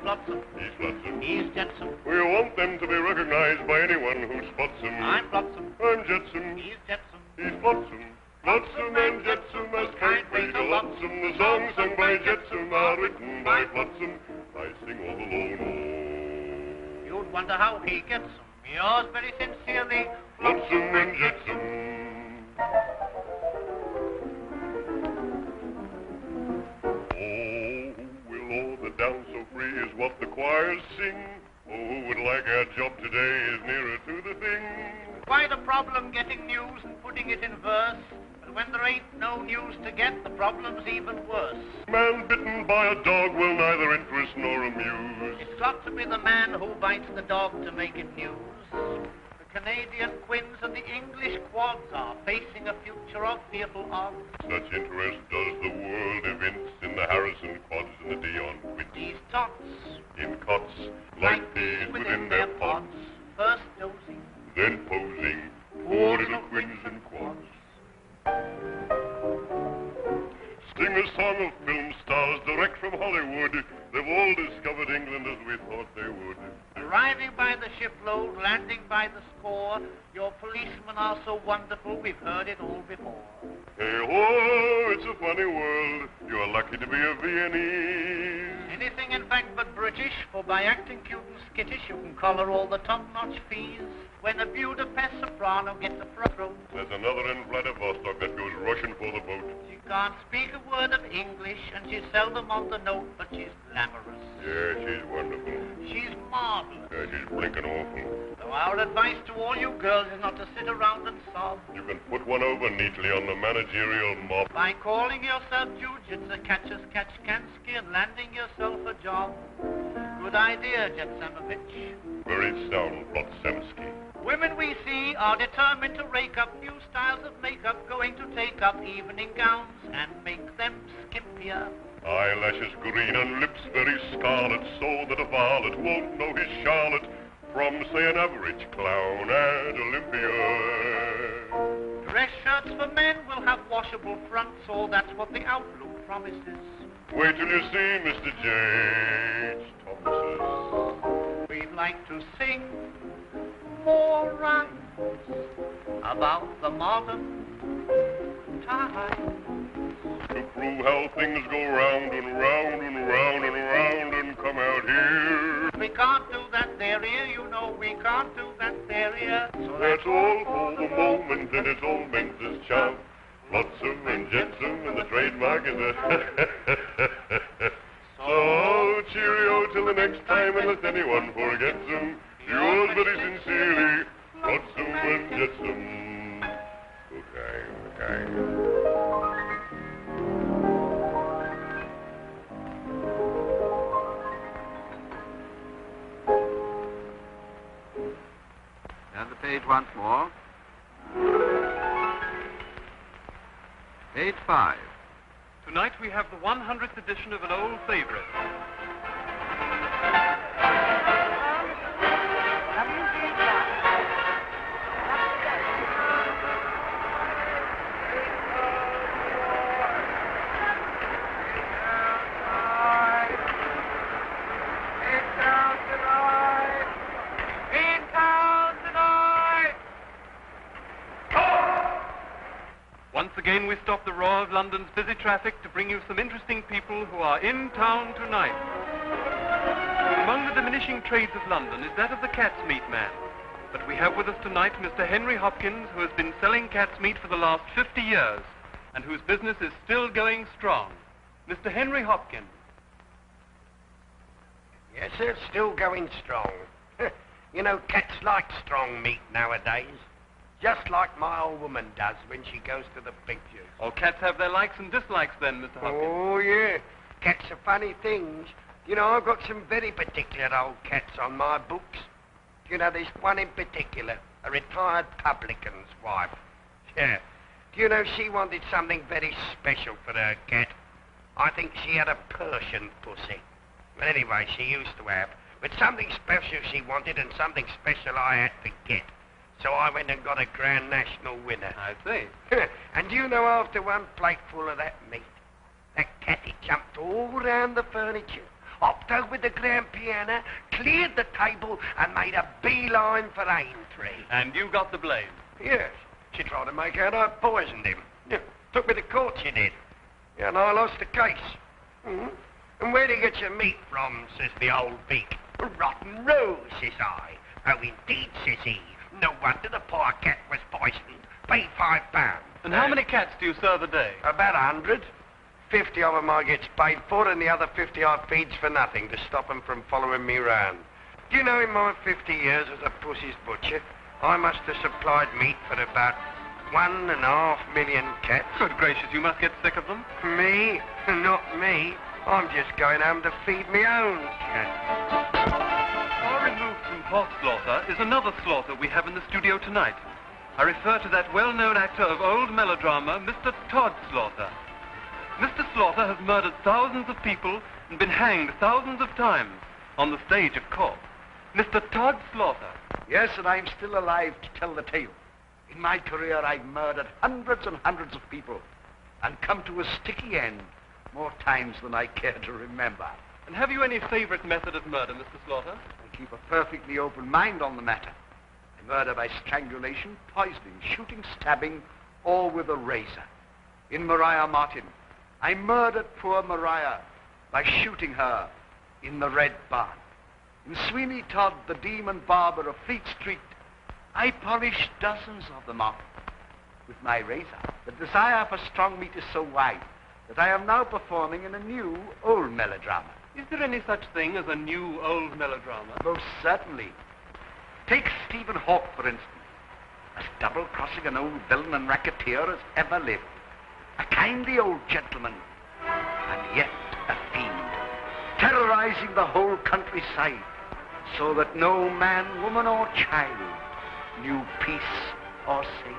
Flotsam. He's Flotsam. He's Jetsam. We want them to be recognized by anyone who spots them. I'm Flotsam. I'm Jetsam. He's Jetsam. He's Flotsam. Flotsam and Jetsam as Spinebreaker Flotsam. The songs sung by Jetsam are written by Flotsam. I sing all alone. You'd wonder how he gets them. Yours very sincerely, Flotsam and Jetsam. Oh, we'll all the down so free is what the choirs sing. Oh, who would like our job today is nearer to the thing. Quite a problem getting news and putting it in verse. But when there ain't no news to get, the problem's even worse. Man bitten by a dog will neither interest nor amuse. It's got to be the man who bites the dog to make it news. The Canadian Quins and the English Quads are facing a future of fearful odds. Such interest does the world evince in the Harrison Quads and the Dion Quins. These tots, In cots like these within their pods, first dozing, then posing, poor little Quins and Quads. Sing a song of film stars direct from Hollywood. They've all discovered England as we thought they would. arriving by the shipload, landing by the score. Your policemen are so wonderful, we've heard it all before. Hey-ho, it's a funny world. You're lucky to be a Viennese. Anything, in fact, but British, for by acting cute and skittish, you can collar all the top-notch fees. When a Budapest soprano gets a front throat, There's another in Vladivostok that goes rushing for the boat. she can't speak a word of English, and she's seldom on the note, but she's glamorous. Yeah, she's wonderful. She's marvelous. Yeah, she's blinking awful. So our advice to all you girls is not to sit around and sob. You can put one over neatly on the managerial mob. By calling yourself Jujitsu catchers catch Kansky and landing yourself a job. Good idea, Jetsamovich. Very sound, Blotsemsky. Women we see are determined to rake up new styles of makeup, going to take up evening gowns and make them skimpier. Eyelashes green and lips very scarlet, so that a varlet won't know his Charlotte from, say, an average clown at Olympia. Dress shirts for men will have washable fronts, or that's what the outlook promises. Wait till you see Mr. J.H. Thomas's. We'd like to sing more rhymes about the modern time. To prove how things go round and round and round and round and come out here. We can't do that there, here, you know, we can't do that there, here. So That's all for the moment, and it's all meant as charm. Flotsam and Jetsam, and the trademark is a... So cheerio till the next time, unless anyone forgets them. Yours very sincerely, Flotsam and Jetsam. Okay. Turn the page once more. Page 5. Tonight we have the 100th edition of an old favorite. Once again, we stop the roar of London's busy traffic to bring you some interesting people who are in town tonight. Among the diminishing trades of London is that of the cat's meat man. But we have with us tonight Mr. Henry Hopkins, who has been selling cat's meat for the last 50 years, and whose business is still going strong. Mr. Henry Hopkins. Yes, sir, still going strong. You know, cats like strong meat nowadays. Just like my old woman does when she goes to the pictures. All cats have their likes and dislikes then, Mr. Hopkins. Oh, yeah. Cats are funny things. You know, I've got some very particular old cats on my books. You know, there's one in particular, a retired publican's wife. Yeah. Do you know, she wanted something very special for her cat. I think she had a Persian pussy. But anyway, she used to have. But something special she wanted and something special I had to get. So I went and got a Grand National winner. I see. And you know, after one plateful of that meat, that cat, it jumped all round the furniture, hopped over the grand piano, cleared the table, and made a beeline for Aintree. And you got the blame? Yes. She tried to make out I poisoned him. Yeah. Took me to court, she did. Yeah, and I lost the case. Mm-hmm. And where do you get your meat from, says the old beak. Rotten Row, says I. Oh, indeed, says he. No wonder the poor cat was poisoned. Pay £5. And how many cats do you serve a day? About 100. 50 of them I gets paid for, and the other 50 I feeds for nothing to stop them from following me round. Do you know, in my 50 years as a pussy's butcher, I must have supplied meat for about 1.5 million cats. Good gracious, you must get sick of them. Me? Not me. I'm just going home to feed me own cat. Far removed from horse slaughter is another slaughter we have in the studio tonight. I refer to that well-known actor of old melodrama, Mr. Tod Slaughter. Mr. Slaughter has murdered thousands of people and been hanged thousands of times, on the stage, of course. Mr. Tod Slaughter. Yes, and I'm still alive to tell the tale. In my career, I've murdered hundreds and hundreds of people and come to a sticky end more times than I care to remember. And have you any favorite method of murder, Mr. Slaughter? I keep a perfectly open mind on the matter. I murder by strangulation, poisoning, shooting, stabbing, or with a razor. In Maria Martin, I murdered poor Maria by shooting her in the Red Barn. In Sweeney Todd, the demon barber of Fleet Street, I polished dozens of them off with my razor. The desire for strong meat is so wide that I am now performing in a new old melodrama. Is there any such thing as a new old melodrama? Most certainly. Take Stephen Hawke, for instance, as double-crossing an old villain and racketeer as ever lived. A kindly old gentleman, and yet a fiend, terrorizing the whole countryside, so that no man, woman, or child knew peace or safety.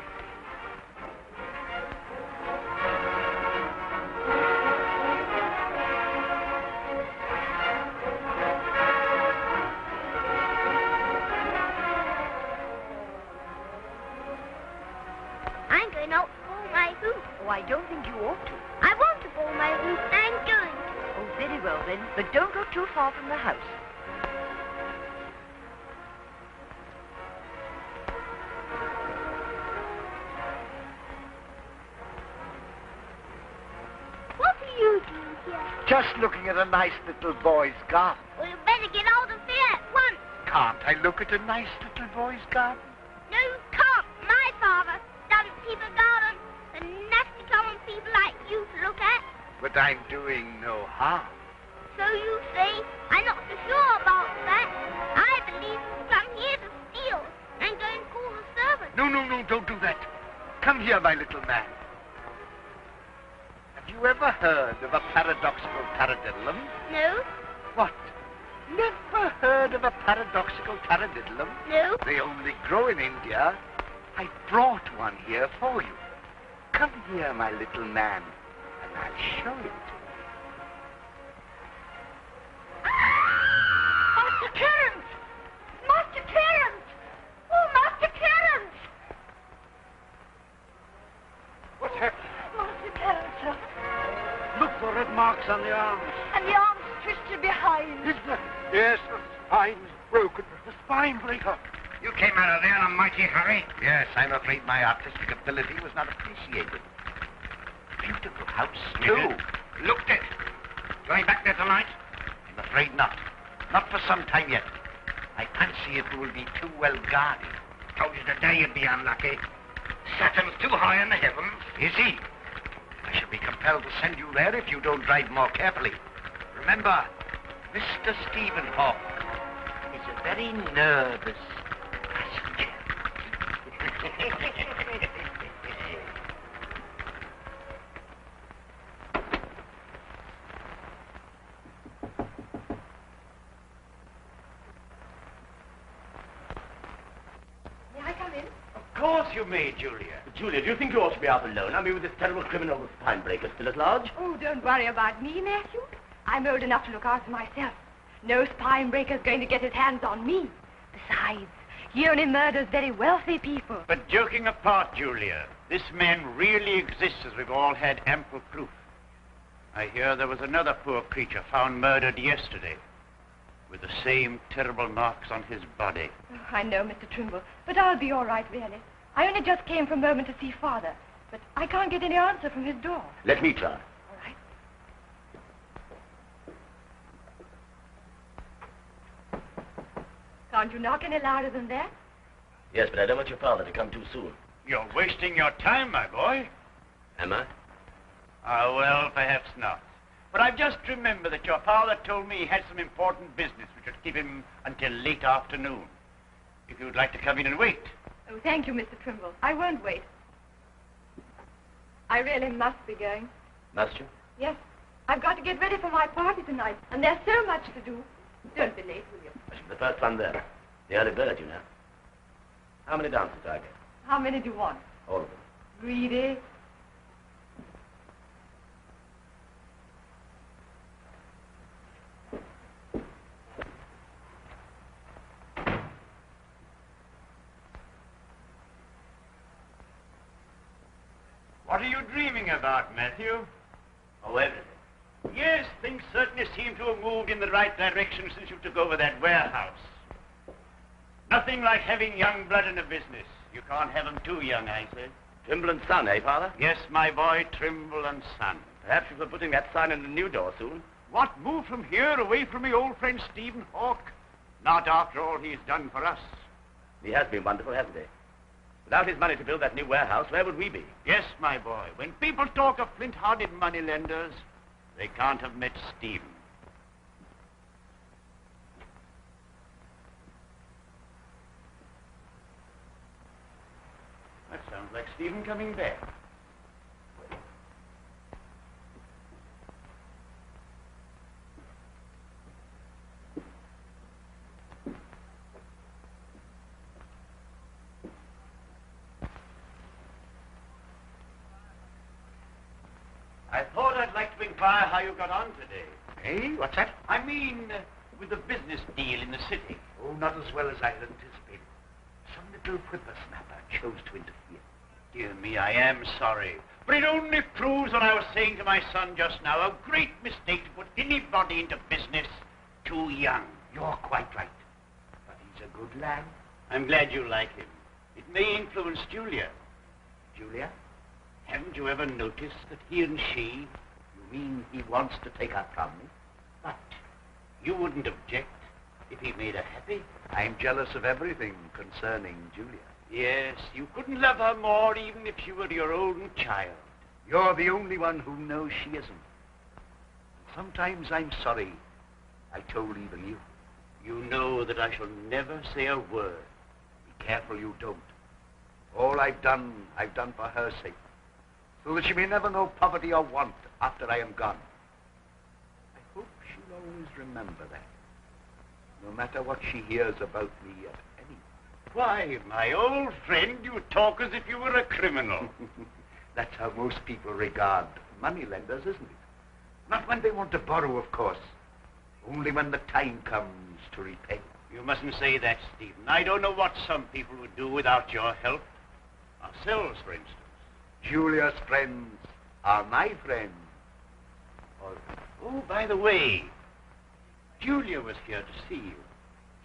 I'm going out to bowl my hoop. Oh, I don't think you ought to. I want to bowl my hoop. I'm going to. Oh, very well then, but don't go too far from the house. What are you doing here? Just looking at a nice little boy's garden. Well, you better get out of here at once. Can't I look at a nice little boy's garden? No, you can't. My father doesn't keep a garden for nasty common people like you to look at. But I'm doing no harm. So you say? I'm not so sure about that. I believe you come here to steal and go and call the servants. No, don't do that. Come here, my little man. Have you ever heard of a paradoxical paradiddlum? No? What? Never heard of a paradoxical paradiddlum? No? They only grow in India. I brought one here for you. Come here, my little man, and I'll show it to you. Master Terence! Master Terence! Oh, Master Terence! What's happened? Master Terence, sir. Look, the red marks on the arms. And the arms twisted behind. Yes, the spine's broken. The spinebreaker. You came out of there in a mighty hurry. Yes, I'm afraid my artistic ability was not appreciated. Beautiful house, too. Looked it. Going back there tonight? I'm afraid not. Not for some time yet. I fancy it will be too well guarded. Told you today you'd be unlucky. Saturn's too high in the heavens. Is he? I shall be compelled to send you there if you don't drive more carefully. Remember, Mr. Stephen Hawke is a very nervous passenger. May I come in? Of course you may, Julia. Julia, do you think you ought to be out alone? I mean, with this terrible criminal, the Spinebreaker, still at large? Oh, don't worry about me, Matthew. I'm old enough to look after myself. No Spinebreaker's going to get his hands on me. Besides, he only murders very wealthy people. But joking apart, Julia, this man really exists, as we've all had ample proof. I hear there was another poor creature found murdered yesterday, with the same terrible marks on his body. Oh, I know, Mr. Trimble, but I'll be all right, really. I only just came from Merman to see Father, but I can't get any answer from his door. Let me try. All right. Can't you knock any louder than that? Yes, but I don't want your father to come too soon. You're wasting your time, my boy. Am I? Ah, well, perhaps not. But I've just remembered that your father told me he had some important business which would keep him until late afternoon. If you'd like to come in and wait. Oh, thank you, Mr. Trimble. I won't wait. I really must be going. Must you? Yes. I've got to get ready for my party tonight, and there's so much to do. Don't be late, will you? The first one there. The early bird, you know. How many dances do I get? How many do you want? All of them. Greedy. What are you dreaming about, Matthew? Oh, everything. Yes, things certainly seem to have moved in the right direction since you took over that warehouse. Nothing like having young blood in a business. You can't have them too young, I say. Trimble and Son, eh, Father? Yes, my boy, Trimble and Son. Perhaps you were putting that sign in the new door soon. What, move from here away from my old friend Stephen Hawke? Not after all he's done for us. He has been wonderful, hasn't he? Without his money to build that new warehouse, where would we be? Yes, my boy. When people talk of flint-hearted moneylenders, they can't have met Stephen. That sounds like Stephen coming back. I thought I'd like to inquire how you got on today. Eh? What's that? I mean, with the business deal in the city. Oh, not as well as I had anticipated. Some little whippersnapper chose to interfere. Dear me, I am sorry. But it only proves what I was saying to my son just now, a great mistake to put anybody into business too young. You're quite right. But he's a good lad. I'm glad you like him. It may influence Julia. Julia? Haven't you ever noticed that he and she... You mean he wants to take her from me? But you wouldn't object if he made her happy? I'm jealous of everything concerning Julia. Yes, you couldn't love her more even if she were your own child. You're the only one who knows she isn't. Sometimes I'm sorry I told even you. You know that I shall never say a word. Be careful you don't. All I've done for her sake, so that she may never know poverty or want after I am gone. I hope she'll always remember that, no matter what she hears about me at any. Why, my old friend, you talk as if you were a criminal. That's how most people regard moneylenders, isn't it? Not when they want to borrow, of course. Only when the time comes to repay. You mustn't say that, Stephen. I don't know what some people would do without your help. Ourselves, for instance. Julia's friends are my friends. Oh, by the way, Julia was here to see you.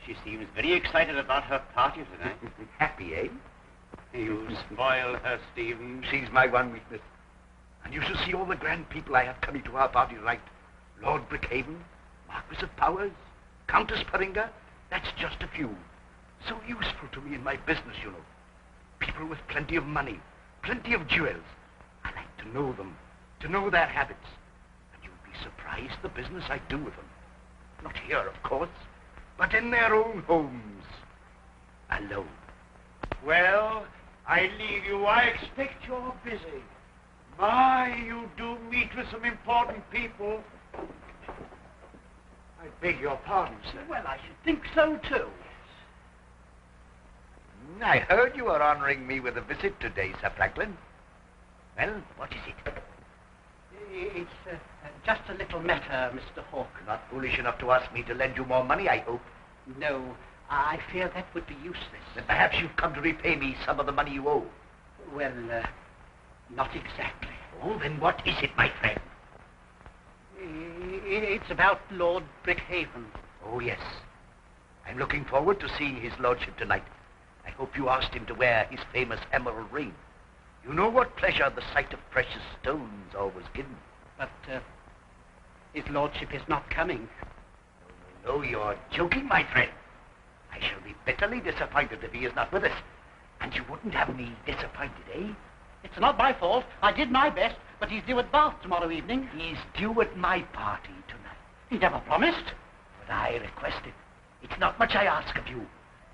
She seems very excited about her party tonight. Happy, eh? You spoil her, Stephen. She's my one weakness. And you should see all the grand people I have coming to our party tonight. Lord Brickhaven, Marquis of Powers, Countess Peringa. That's just a few. So useful to me in my business, you know. People with plenty of money, plenty of jewels. I like to know them, to know their habits. And you'd be surprised the business I do with them. Not here, of course, but in their own homes. Alone. Well, I leave you. I expect you're busy. My, you do meet with some important people. I beg your pardon, sir. Well, I should think so, too. I heard you were honoring me with a visit today, Sir Franklin. Well, what is it? It's just a little matter, Mr. Hawke. Not foolish enough to ask me to lend you more money, I hope. No, I fear that would be useless. Then perhaps you've come to repay me some of the money you owe. Well, not exactly. Oh, then what is it, my friend? It's about Lord Brickhaven. Oh, yes. I'm looking forward to seeing his lordship tonight. I hope you asked him to wear his famous emerald ring. You know what pleasure the sight of precious stones always gives. But his lordship is not coming. No, you're joking, my friend. I shall be bitterly disappointed if he is not with us. And you wouldn't have me disappointed, eh? It's not my fault. I did my best, but he's due at Bath tomorrow evening. He's due at my party tonight. He never promised. But I requested. It's not much I ask of you.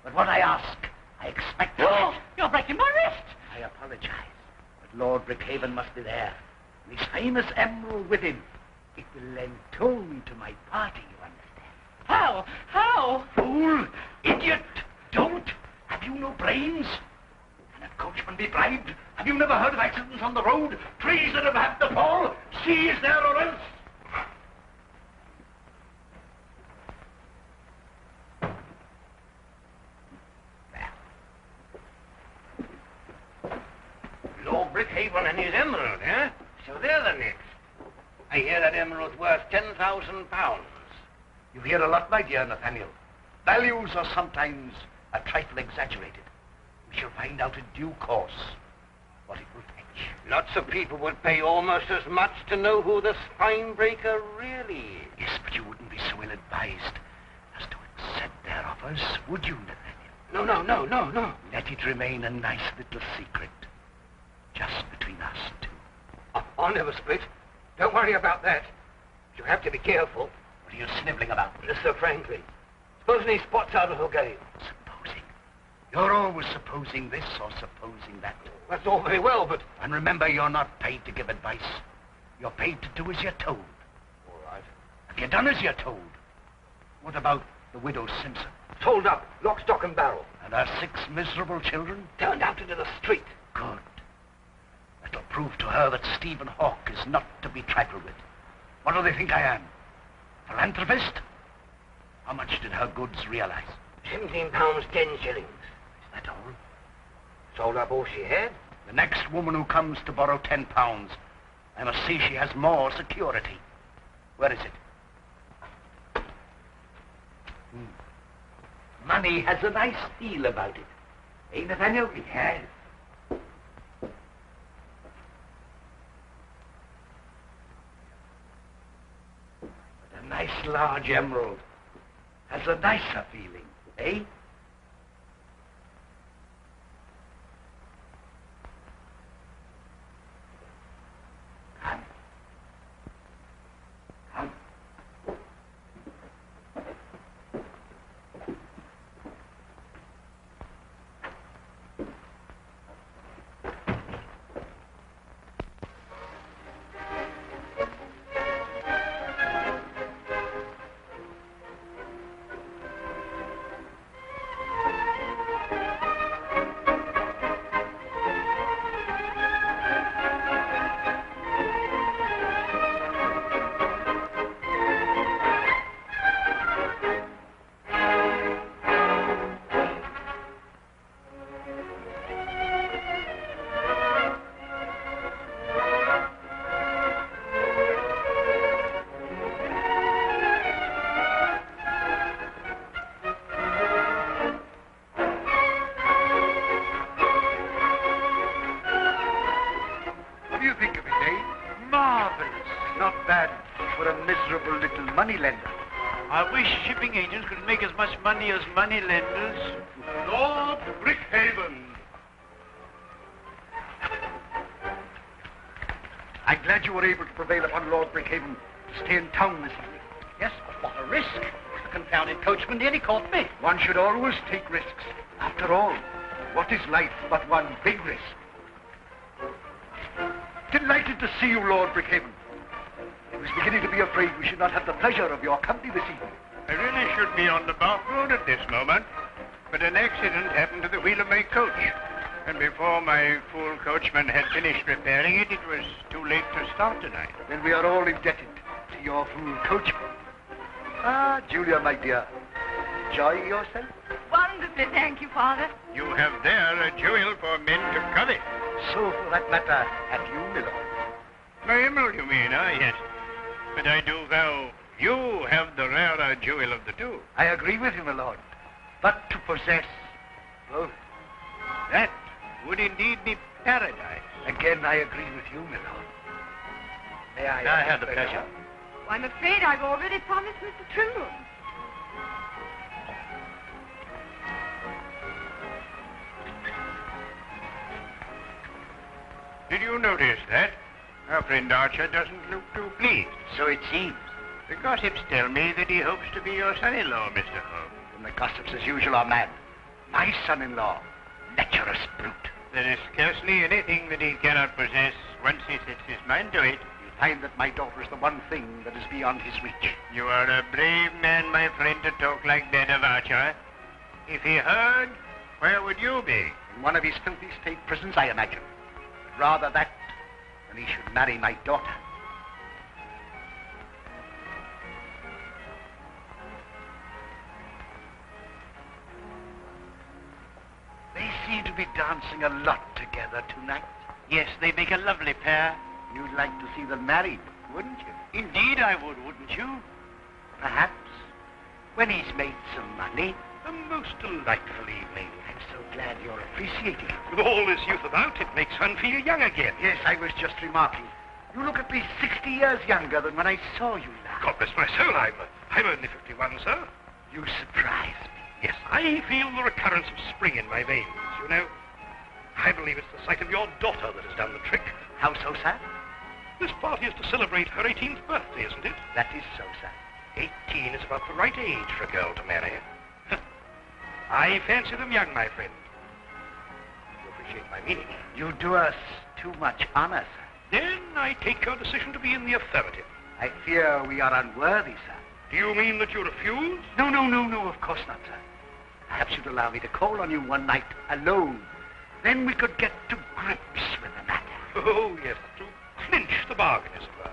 But what I ask, I expect. Oh, you're breaking my wrist. I apologize. But Lord Brickhaven must be there. And his famous emerald with him. It will lend tone to my party, you understand. How? How? Fool! Idiot! Don't! Have you no brains? Can a coachman be bribed? Have you never heard of accidents on the road? Trees that have had to fall? Sea is there or else? Lord Brickhaven and his emerald, eh? So they're the next. I hear that emerald's worth £10,000. You hear a lot, my dear Nathaniel. Values are sometimes a trifle exaggerated. We shall find out in due course what it will fetch. Lots of people would pay almost as much to know who the Spinebreaker really is. Yes, but you wouldn't be so ill-advised as to accept their offers, would you, Nathaniel? No. Let it remain a nice little secret. Just between us two. I'll never split. Don't worry about that. You have to be careful. What are you snivelling about? Mr. Frankly. Supposing he spots our little game. Supposing? You're always supposing this or supposing that. That's all very well, but... And remember, you're not paid to give advice. You're paid to do as you're told. All right. Have you done as you're told? What about the widow Simpson? Told up, lock, stock, and barrel. And her 6 miserable children? Turned out into the street. Good. That'll prove to her that Stephen Hawke is not to be trifled with. What do they think I am? Philanthropist? How much did her goods realize? £17, 10 shillings. Is that all? Sold up all she had. The next woman who comes to borrow £10, I must see she has more security. Where is it? Money has a nice feel about it. Eh, Nathaniel? It has. But a nice large emerald has a nicer feeling, eh? Come. Come. I wish shipping agents could make as much money as money lenders. Lord Brickhaven. I'm glad you were able to prevail upon Lord Brickhaven to stay in town this evening. Yes, but what a risk. The confounded coachman nearly caught me. One should always take risks. After all, what is life but one big risk? Delighted to see you, Lord Brickhaven. I was beginning to be afraid we should not have the pleasure of your company this evening. I really should be on the Bath Road at this moment, but an accident happened to the wheel of my coach. And before my fool coachman had finished repairing it, it was too late to start tonight. Then we are all indebted to your fool coachman. Ah, Julia, my dear, enjoy yourself? Wonderfully, thank you, Father. You have there a jewel for men to covet. So, for that matter, have you, my lord. My emerald, you mean? Ah, yes. But I do vow you have the rarer jewel of the two. I agree with you, my lord. But to possess both, That would indeed be paradise. again, I agree with you, my lord. May I have the pleasure. I'm afraid I've already promised Mr. Trimble. Did you notice that? Our friend Archer doesn't look too pleased. So it seems. The gossips tell me that he hopes to be your son-in-law, Mr. Hawke. And the gossips, as usual, are mad. My son-in-law, lecherous brute. There is scarcely anything that he cannot possess once he sets his mind to it. You find that my daughter is the one thing that is beyond his reach. You are a brave man, my friend, to talk like that of Archer. If he heard, where would you be? In one of his filthy state prisons, I imagine. But rather that than he should marry my daughter. They seem to be dancing a lot together tonight. Yes, they make a lovely pair. You'd like to see them married, wouldn't you? Indeed I would, wouldn't you? Perhaps. When he's made some money. A most delightful evening. I'm so glad you're appreciating it. With all this youth about, it makes one feel young again. Yes, I was just remarking. You look at least 60 years younger than when I saw you last. God bless my soul, I'm only 51, sir. You surprise me. Yes, I feel the recurrence of spring in my veins, you know. I believe it's the sight of your daughter that has done the trick. How so, sir? This party is to celebrate her 18th birthday, isn't it? That is so, sir. 18 is about the right age for a girl to marry. I fancy them young, my friend. You appreciate my meaning. You do us too much honor, sir. Then I take your decision to be in the affirmative. I fear we are unworthy, sir. Do you mean that you refuse? No, of course not, sir. Perhaps you'd allow me to call on you one night alone. Then we could get to grips with the matter. Oh, yes, to clinch the bargain, as it were.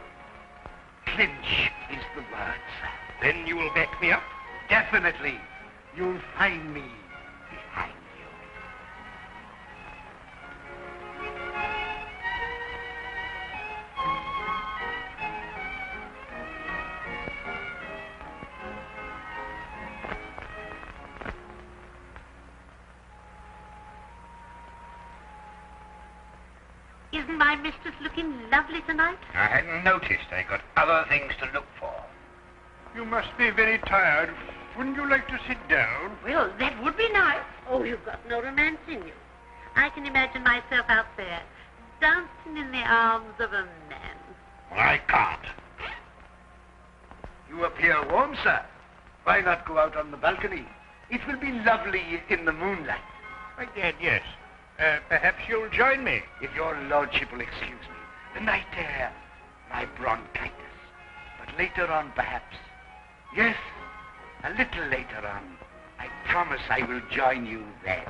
Clinch is the word, sir. Then you will back me up? Definitely. You'll find me behind you. Isn't my mistress looking lovely tonight? I hadn't noticed. I got other things to look for. You must be very tired. Wouldn't you like to sit down? Well, that would be nice. Oh, you've got no romance in you. I can imagine myself out there, dancing in the arms of a man. Well, I can't. You appear warm, sir. Why not go out on the balcony? It will be lovely in the moonlight. My dad, yes. Perhaps you'll join me. If your lordship will excuse me. The night air, my bronchitis. But later on, perhaps. Yes, a little later on. I promise I will join you then.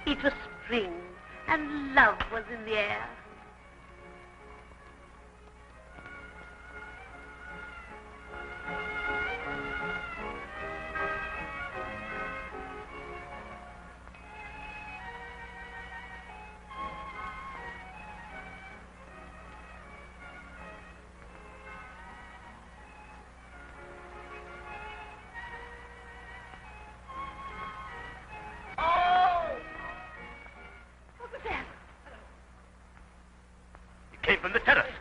It was spring, and love was in the air. Came from the terrace.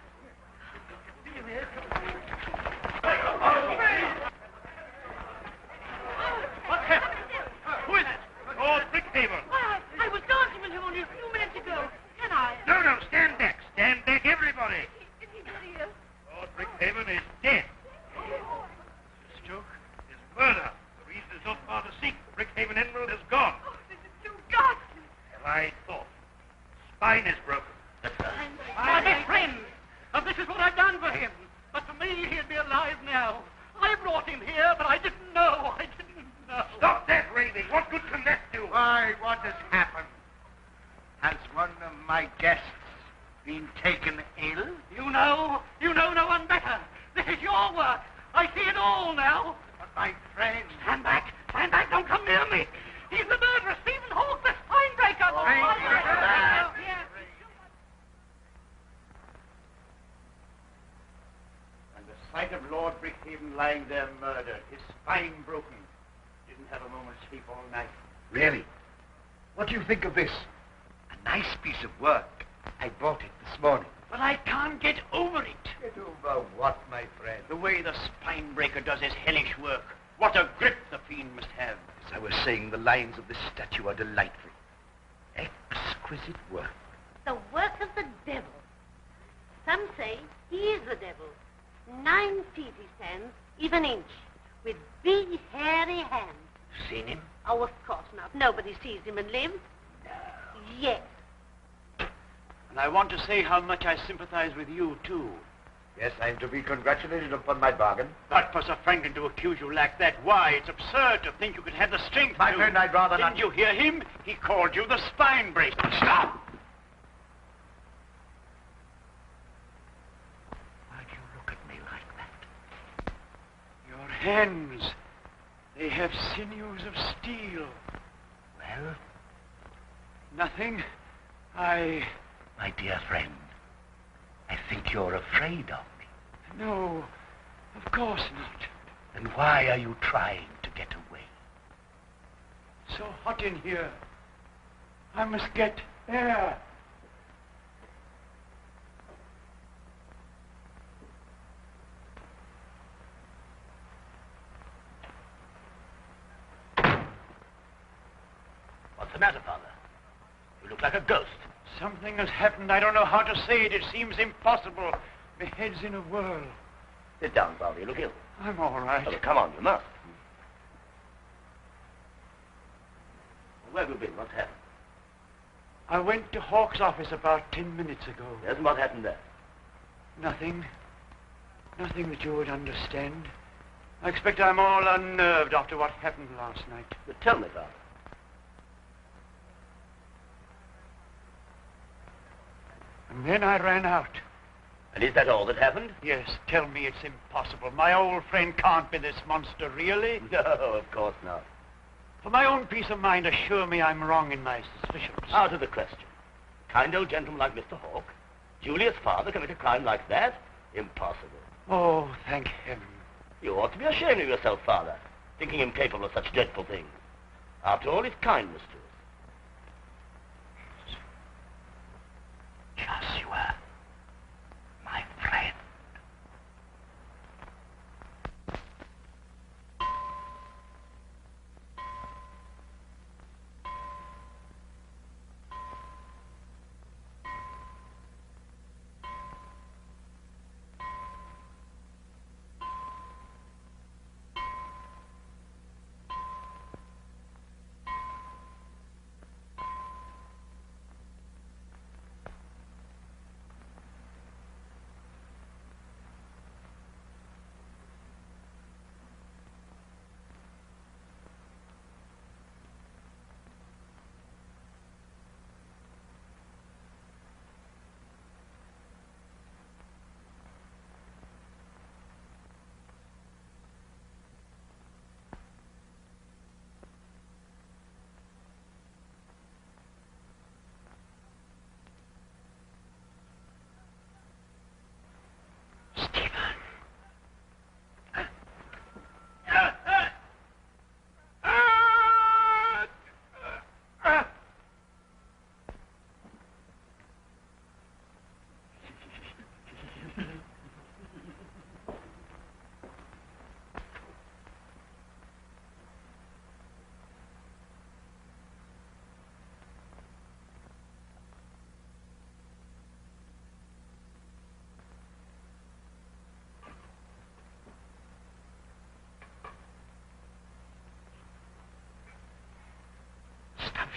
What's happened? Who is it? Oh, Brick Hayward. I was dancing with him only a few minutes ago. Can I? No, stand back. Stand back, everybody. Is he here? Lord Brickhaven is dead. The stroke is murder. The reason is not far to seek. The Brickhaven Emerald is gone. Oh, this is too ghastly. As I thought. Spine is broken. My best friend. And this is what I've done for him. But for me, he'd be alive now. I brought him here, but I didn't know. Stop that raving. What good can that do? Why, what has happened? Has one of my guests been taken ill? You know no one better. This is your work. I see it all now. But my friend... Stand back, don't come near me. He's the murderer, Stephen Hawke, the Spinebreaker. sight of Lord Brickhaven lying there murdered, his spine broken. Didn't have a moment's sleep all night. Really? What do you think of this? A nice piece of work. I bought it this morning. But I can't get over it. Get over what, my friend? The way the Spinebreaker does his hellish work. What a grip the fiend must have. As I was saying, the lines of this statue are delightful. Exquisite work. The work of the devil. Some say he is the devil. 9 feet he stands, even inch, with big hairy hands. Seen him? Oh, of course not. Nobody sees him and lives. No. Yes. And I want to say how much I sympathize with you, too. Yes, I'm to be congratulated upon my bargain. But for Sir Franklin to accuse you like that, why, it's absurd to think you could have the strength My to... friend, I'd rather not... Didn't you hear him? He called you the Spinebreaker. Stop! Why do you look at me like that? Your hands, they have sinews of steel. Well? Nothing. My dear friend, I think you're afraid of me. No, of course not. Then why are you trying to get away? So hot in here. I must get air. What's the matter, Father? You look like a ghost. Something has happened. I don't know how to say it. It seems impossible. My head's in a whirl. Sit down, Father. You look ill. I'm all right. Oh, come on, you must. Where have you been? What's happened? I went to Hawke's office about 10 minutes ago. Yes, and what happened there? Nothing. Nothing that you would understand. I expect I'm all unnerved after what happened last night. But tell me, Father. And then I ran out. And is that all that happened? Yes, tell me it's impossible. My old friend can't be this monster, really. No, of course not. For my own peace of mind, assure me I'm wrong in my suspicions. Out of the question. Kind old gentleman like Mr. Hawke, Julia's father, commit a crime like that? Impossible. Oh, thank heaven. You ought to be ashamed of yourself, Father, thinking him capable of such dreadful things. After all, his kindness to us. Joshua, my friend.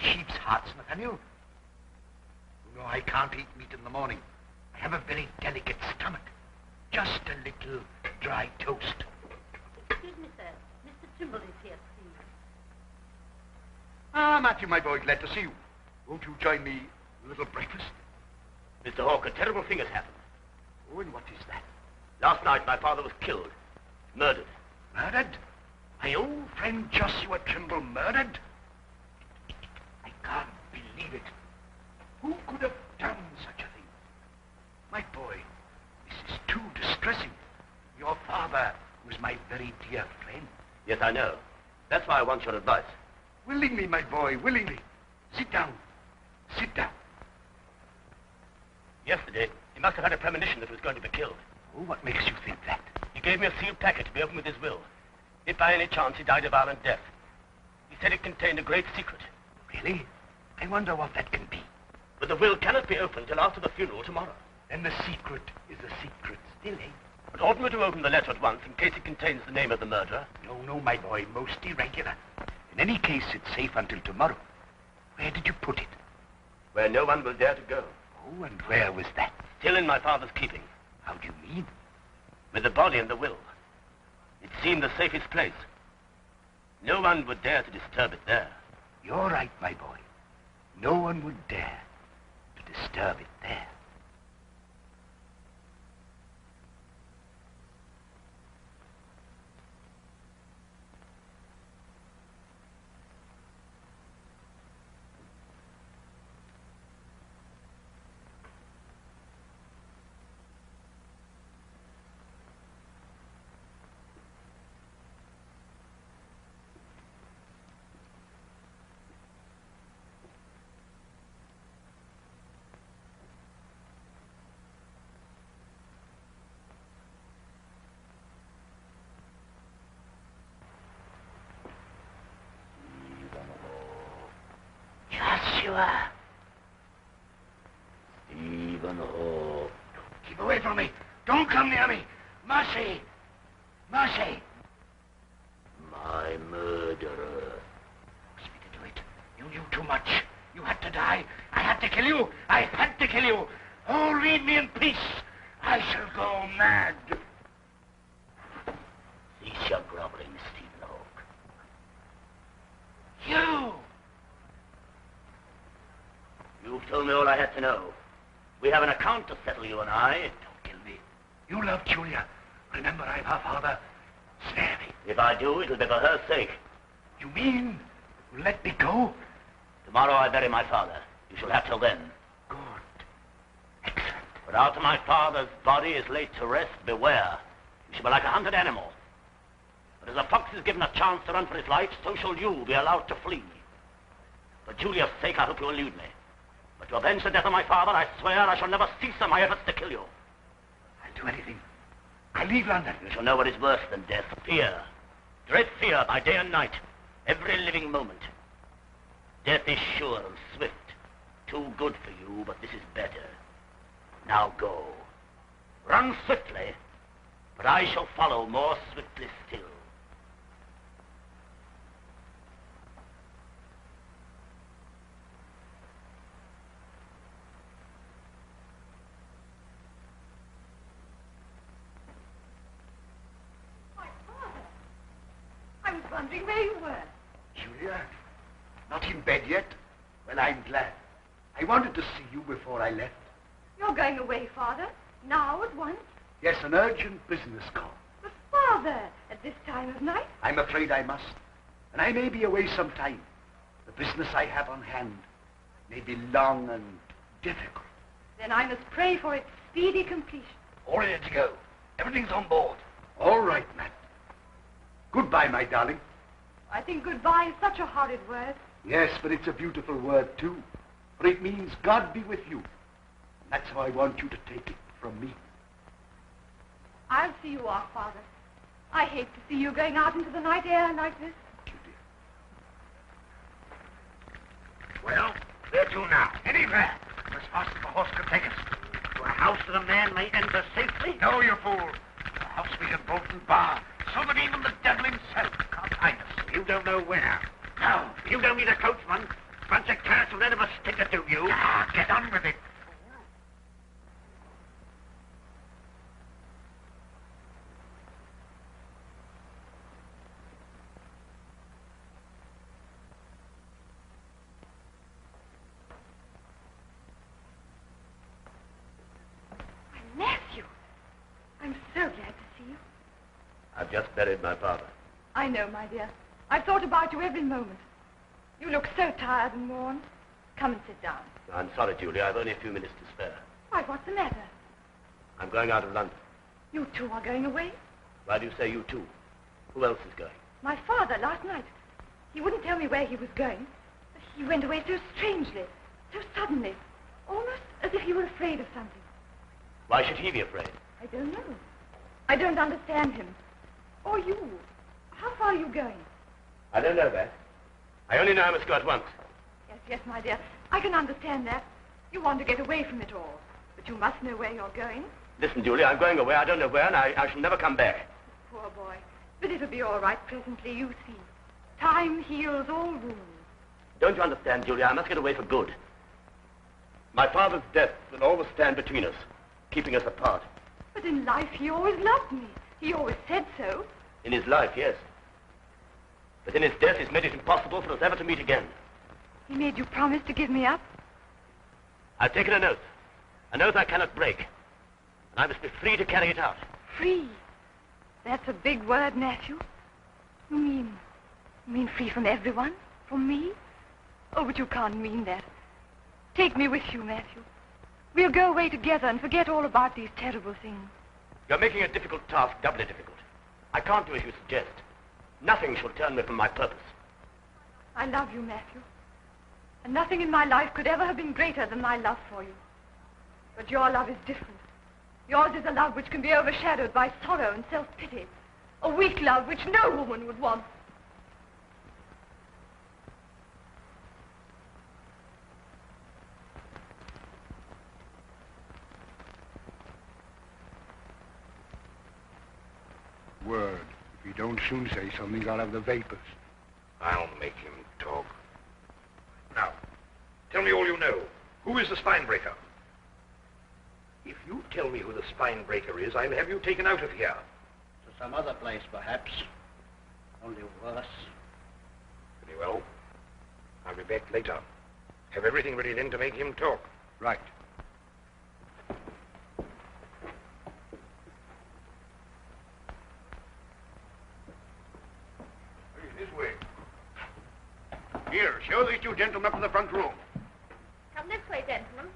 Sheep's hearts, Nathaniel. You know I can't eat meat in the morning. I have a very delicate stomach. Just a little dry toast. Excuse me, sir. Mr. Trimble is here, please. Ah, Matthew, my boy, glad to see you. Won't you join me a little breakfast? Mr. Hawke, a terrible thing has happened. Oh, and what is that? Last night, my father was killed. Murdered. Murdered? My old friend Joshua Trimble murdered? I can't believe it. Who could have done such a thing? My boy, this is too distressing. Your father very dear friend. Yes, I know. That's why I want your advice. Willingly, my boy, willingly. Sit down. Sit down. Yesterday, he must have had a premonition that he was going to be killed. Oh, what makes you think that? He gave me a sealed packet to be opened with his will. If by any chance he died a violent death. He said it contained a great secret. Really? I wonder what that can be. But the will cannot be opened till after the funeral tomorrow. Then the secret is a secret still, eh? But oughtn't we to open the letter at once in case it contains the name of the murderer? No, my boy, most irregular. In any case, it's safe until tomorrow. Where did you put it? Where no one will dare to go. Oh, and where was that? Still in my father's keeping. How do you mean? With the body and the will. It seemed the safest place. No one would dare to disturb it there. You're right, my boy. No one would dare to disturb it there. Stephen Hawke. Keep away from me. Don't come near me. Mercy. Mercy. My murderer. Force me to do it. You knew too much. You had to die. I had to kill you. I had to kill you. Oh, leave me in peace. I shall go mad. Cease your groveling, Stephen Hawke. You! You've told me all I had to know. We have an account to settle, you and I. Don't kill me. You love Julia. Remember, I'm her father. Spare me. If I do, it'll be for her sake. You mean you let me go? Tomorrow I bury my father. You shall have till then. Good. Excellent. But after my father's body is laid to rest, beware. You shall be like a hunted animal. But as a fox is given a chance to run for his life, so shall you be allowed to flee. For Julia's sake, I hope you will elude me. But to avenge the death of my father, I swear I shall never cease in my efforts to kill you. I'll do anything. I'll leave London. You shall know what is worse than death. Fear. Dread fear by day and night. Every living moment. Death is sure and swift. Too good for you, but this is better. Now go. Run swiftly, but I shall follow more swiftly still. I was wondering where you were. Julia? Not in bed yet? Well, I'm glad. I wanted to see you before I left. You're going away, Father? Now, at once? Yes, an urgent business call. But, Father, at this time of night? I'm afraid I must. And I may be away some time. The business I have on hand may be long and difficult. Then I must pray for its speedy completion. All ready to go. Everything's on board. All right, Matt. Goodbye, my darling. I think goodbye is such a horrid word. Yes, but it's a beautiful word, too. For it means God be with you. And that's how I want you to take it from me. I'll see you off, Father. I hate to see you going out into the night air like this. Thank you, dear. Well, where to now? Anywhere. As fast as the horse can take us. To a house that a man may enter safely? No, you fool. A house we can bolt and bar, so that even the devil himself can't hide us. You don't know where. No. You don't need a coachman. Bunch of cats will never stick it to you. Ah, get on with it. My nephew. I'm so glad to see you. I've just buried my father. I know, my dear. I've thought about you every moment. You look so tired and worn. Come and sit down. I'm sorry, Julia. I've only a few minutes to spare. Why, what's the matter? I'm going out of London. You two are going away? Why do you say you too? Who else is going? My father, last night. He wouldn't tell me where he was going. He went away so strangely, so suddenly, almost as if he were afraid of something. Why should he be afraid? I don't know. I don't understand him. Or you. How far are you going? I don't know that. I only know I must go at once. Yes, yes, my dear. I can understand that. You want to get away from it all. But you must know where you're going. Listen, Julie, I'm going away. I don't know where, and I shall never come back. Poor boy. But it'll be all right presently, you see. Time heals all wounds. Don't you understand, Julie? I must get away for good. My father's death will always stand between us, keeping us apart. But in life, he always loved me. He always said so. In his life, yes. But in his death, he's made it impossible for us ever to meet again. He made you promise to give me up? I've taken an oath I cannot break. And I must be free to carry it out. Free? That's a big word, Matthew. You mean free from everyone? From me? Oh, but you can't mean that. Take me with you, Matthew. We'll go away together and forget all about these terrible things. You're making a difficult task doubly difficult. I can't do as you suggest. Nothing shall turn me from my purpose. I love you, Matthew. And nothing in my life could ever have been greater than my love for you. But your love is different. Yours is a love which can be overshadowed by sorrow and self-pity. A weak love which no woman would want. Word. If he don't soon say something, I'll have the vapors. I'll make him talk. Now, tell me all you know. Who is the Spinebreaker? If you tell me who the Spinebreaker is, I'll have you taken out of here. To some other place, perhaps. Only worse. Very well. I'll be back later. Have everything ready then to make him talk. Right. This way. Here, show these two gentlemen up to the front room. Come this way, gentlemen.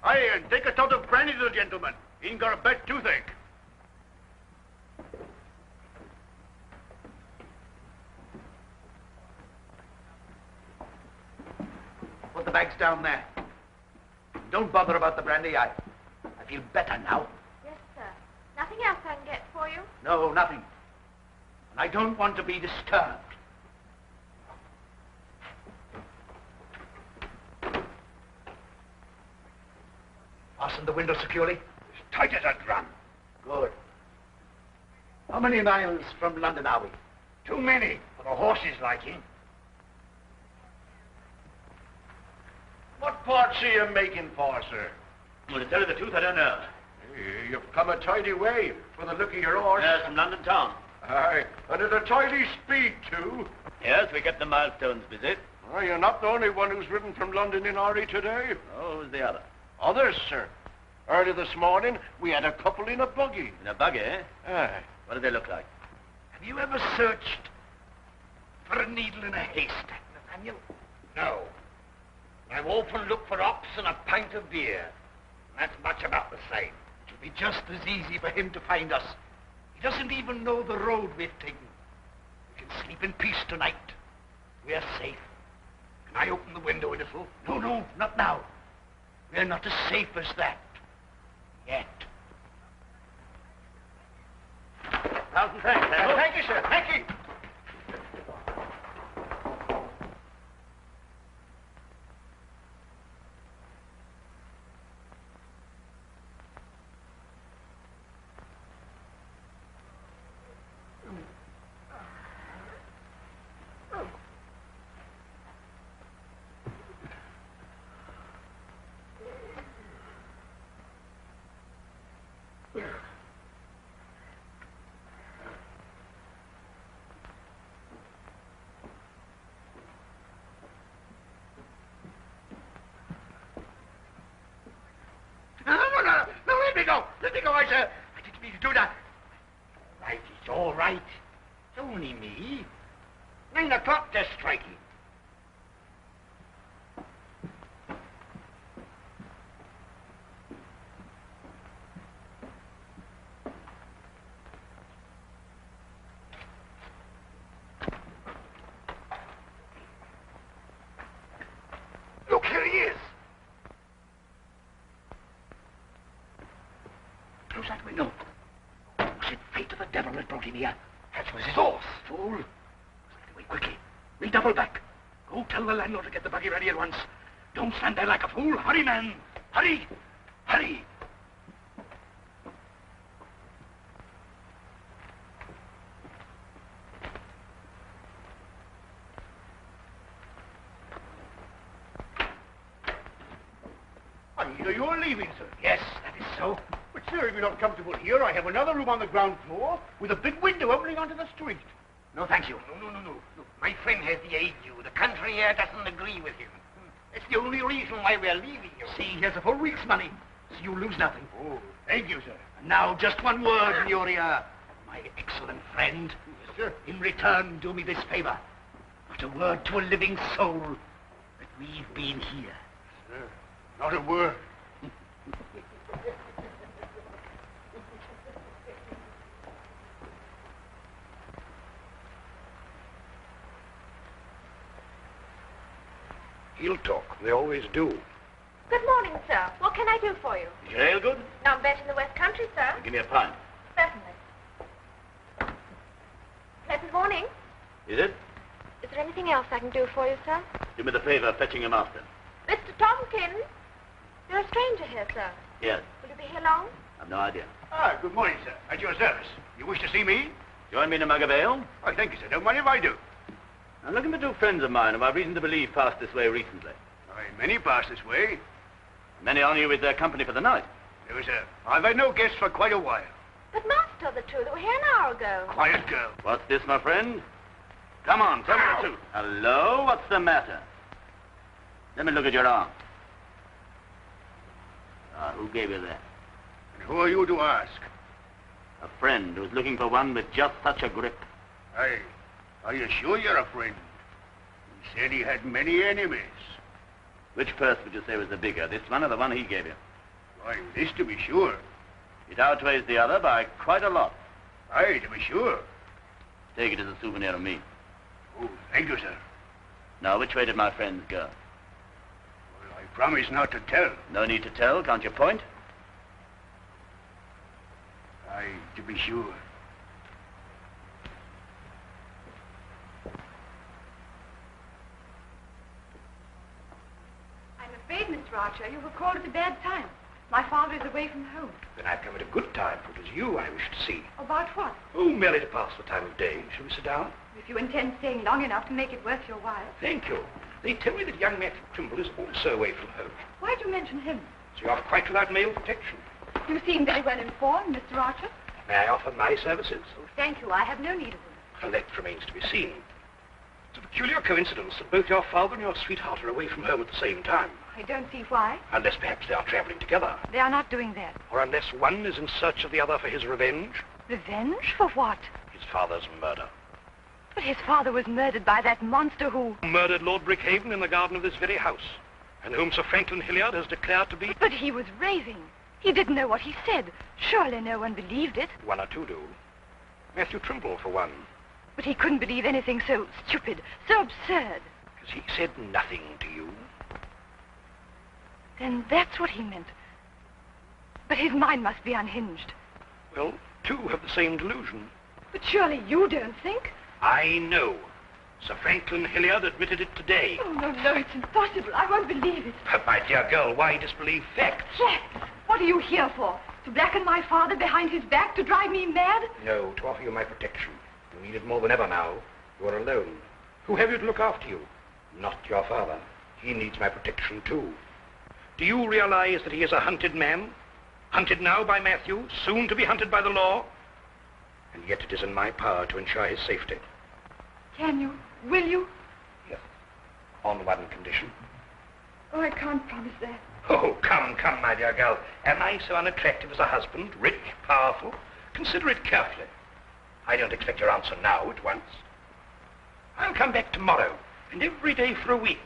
Aye, and take a tot of brandy to the gentleman. He ain't got a bad toothache. Put the bags down there. Don't bother about the brandy. I feel better now. Yes, sir. Nothing else I can get for you? No, nothing. And I don't want to be disturbed. Fasten the window securely. As tight as a drum. Good. How many miles from London are we? Too many for the horses' liking. What parts are you making for, sir? Well, to tell you the truth, I don't know. Hey, you've come a tidy way for the look of your horse. Yes, from London town. Aye, and at a tidy speed, too. Yes, we kept the milestones busy. Oh, you're not the only one who's ridden from London in Ari today. Oh, who's the other? Others, sir. Early this morning, we had a couple in a buggy. In a buggy, eh? Aye. What do they look like? Have you ever searched for a needle in a haystack, Nathaniel? No. I've often looked for ox and a pint of beer. That's much about the same. It'll be just as easy for him to find us. He doesn't even know the road we've taken. We can sleep in peace tonight. We're safe. Can I open the window a little? No, not now. We're not as safe as that. Yet. Thousand thanks, Harold. Thank you, sir. Thank you. No, let me go. Let me go, I say. I didn't mean to do that. Right, it's all right. It's only me. 9 o'clock just striking. close that window. Was it fate of the devil that brought him here? That was his horse. Fool. Wait, quickly. We'll double back. Go tell the landlord to get the buggy ready at once. Don't stand there like a fool. Hurry, man. Hurry. Hurry. Anita, you're leaving, sir. Yes, that is so. But, sir, if you're not comfortable here, I have another room on the ground floor with a big window opening onto the street. No, thank you. No. Look, my friend has the ague. The country air doesn't agree with him. That's the only reason why we're leaving you. See, here's a full week's money, so you lose nothing. Oh, thank you, sir. And now, just one word in your ear, my excellent friend. Yes, sir. In return, do me this favor. Not a word to a living soul that we've been here. Sir, not a word. He'll talk. They always do. Good morning, sir. What can I do for you? Is your ale good? None better in the West Country, sir. Give me a pint. Certainly. Pleasant morning. Is it? Is there anything else I can do for you, sir? Do me the favor of fetching him after. Mr. Tompkins, you're a stranger here, sir. Yes. Will you be here long? I've no idea. Ah, good morning, sir. At your service. You wish to see me? Join me in a mug of ale? Oh, thank you, sir. Don't mind if I do. I'm looking for two friends of mine who I've reason to believe passed this way recently. Aye, many pass this way. Many honor you with their company for the night. No, sir. I've had no guests for quite a while. But Master, the two that were here an hour ago. Quiet girl. What's this, my friend? Come on, tell me the truth. Hello? What's the matter? Let me look at your arm. Who gave you that? And who are you to ask? A friend who's looking for one with just such a grip. Aye. Are you sure you're a friend? He said he had many enemies. Which purse would you say was the bigger, this one or the one he gave you? Why, this to be sure. It outweighs the other by quite a lot. Aye, to be sure. Take it as a souvenir of me. Oh, thank you, sir. Now, which way did my friends go? Well, I promise not to tell. No need to tell, can't you point? Aye, to be sure. I'm afraid, Mr. Archer, you were called at a bad time. My father is away from home. Then I've come at a good time, for it is you I wish to see. About what? Oh, merely to pass the time of day. Shall we sit down? If you intend staying long enough to make it worth your while. Thank you. They tell me that young Matthew Trimble is also away from home. Why do you mention him? So you're quite without male protection. You seem very well informed, Mr. Archer. May I offer my services? Oh, thank you. I have no need of them. Well, that remains to be seen. It's a peculiar coincidence that both your father and your sweetheart are away from home at the same time. I don't see why. Unless perhaps they are traveling together. They are not doing that. Or unless one is in search of the other for his revenge. Revenge? For what? His father's murder. But his father was murdered by that monster who... Murdered Lord Brickhaven in the garden of this very house. And whom Sir Franklin Hilliard has declared to be... But he was raving. He didn't know what he said. Surely no one believed it. One or two do. Matthew Trimble, for one. But he couldn't believe anything so stupid, so absurd. Has he said nothing to you? Then that's what he meant. But his mind must be unhinged. Well, two have the same delusion. But surely you don't think... I know. Sir Franklin Hilliard admitted it today. Oh, no, it's impossible. I won't believe it. But, my dear girl, why disbelieve facts? Facts? What are you here for? To blacken my father behind his back? To drive me mad? No, to offer you my protection. You need it more than ever now. You are alone. Who have you to look after you? Not your father. He needs my protection, too. Do you realize that he is a hunted man? Hunted now by Matthew, soon to be hunted by the law? And yet it is in my power to ensure his safety. Can you? Will you? Yes. On one condition. Oh, I can't promise that. Oh, come, my dear girl. Am I so unattractive as a husband? Rich, powerful? Consider it carefully. I don't expect your answer now at once. I'll come back tomorrow, and every day for a week.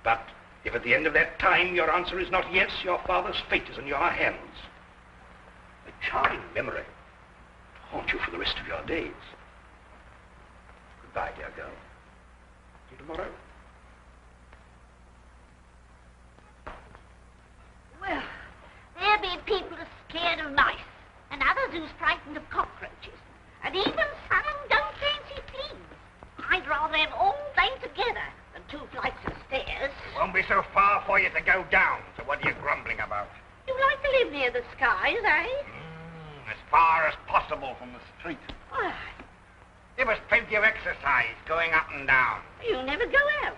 But if at the end of that time your answer is not yes, your father's fate is in your hands. A charming memory to haunt you for the rest of your days. Goodbye, dear girl. Till tomorrow. Well, there be people scared of mice, frightened of cockroaches. And even some don't fancy fleas. I'd rather have all day together than 2 flights of stairs. It won't be so far for you to go down, so what are you grumbling about? You like to live near the skies, eh? As far as possible from the street. Why, Give us plenty of exercise going up and down. you never go out.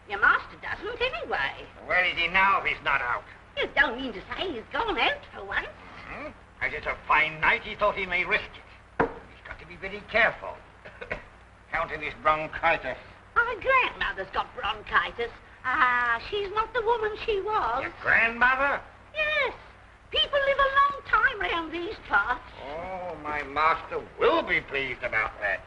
Your master doesn't anyway. Where is he now if he's not out? You don't mean to say he's gone out for once? As it's a fine night, he thought he may risk it. He's got to be very careful. Counting his bronchitis. My grandmother's got bronchitis. Ah, she's not the woman she was. Your grandmother? Yes. People live a long time round these parts. Oh, my master will be pleased about that.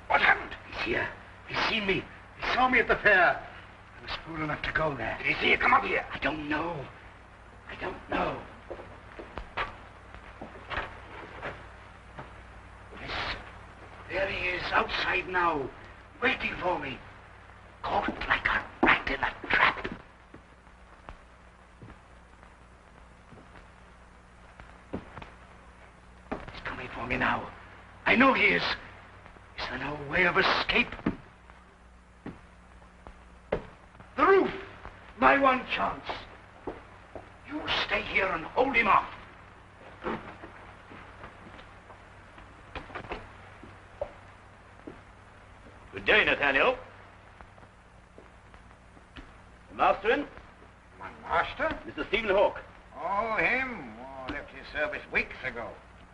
What happened? He's here. He's seen me. He saw me at the fair. I was fool enough to go there. Did he see you come up here? I don't know. I don't know. Yes. There he is, outside now, waiting for me. Caught like a rat in a trap. He's coming for me now. I know he is. Is there no way of escape? The roof! My one chance. You stay here and hold him off. Good day, Nathaniel. The master in? My master? Mr. Stephen Hawke. Oh, him? Oh, left his service weeks ago.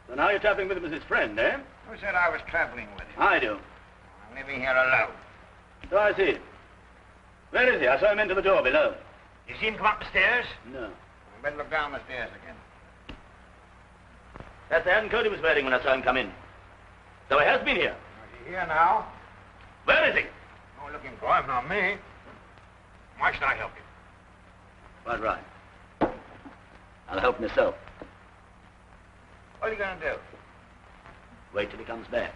So now you're traveling with him as his friend, eh? Who said I was traveling with him? I do. I'm living here alone. So I see. Where is he? I saw him enter the door below. You see him come up the stairs? No. I better look down the stairs again. That's the hat and coat he was wearing when I saw him come in. So he has been here. Is he here now? Where is he? Oh, looking for him, not me. Why should I help you? Quite right. I'll help myself. What are you going to do? Wait till he comes back.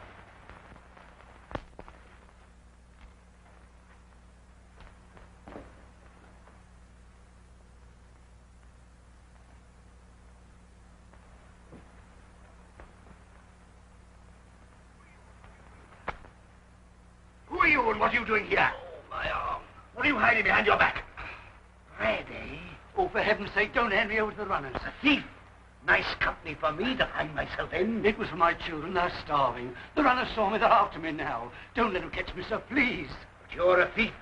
Who are you and what are you doing here? Oh, my arm. What are you hiding behind your back? Red, eh? Oh, for heaven's sake, don't hand me over to the runners. A thief. Nice company for me to find myself in. It was for my children. They're starving. The runners saw me. They're after me now. Don't let them catch me, sir, please. But you're a thief.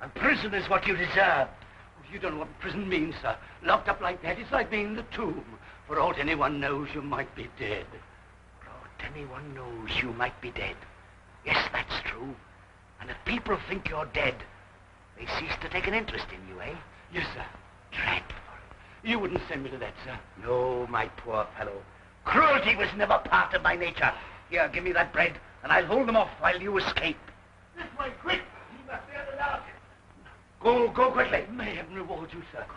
And prison is what you deserve. Oh, you don't know what prison means, sir. Locked up like that, it's like being in the tomb. For aught anyone knows, you might be dead. For aught anyone knows, you might be dead. Yes, that's true. And if people think you're dead, they cease to take an interest in you, eh? Yes, sir. Dreadful. You wouldn't send me to that, sir. No, my poor fellow. Cruelty was never part of my nature. Here, give me that bread, and I'll hold them off while you escape. This way, quick! You must be at the last. Go quickly. May heaven reward you, sir. Go.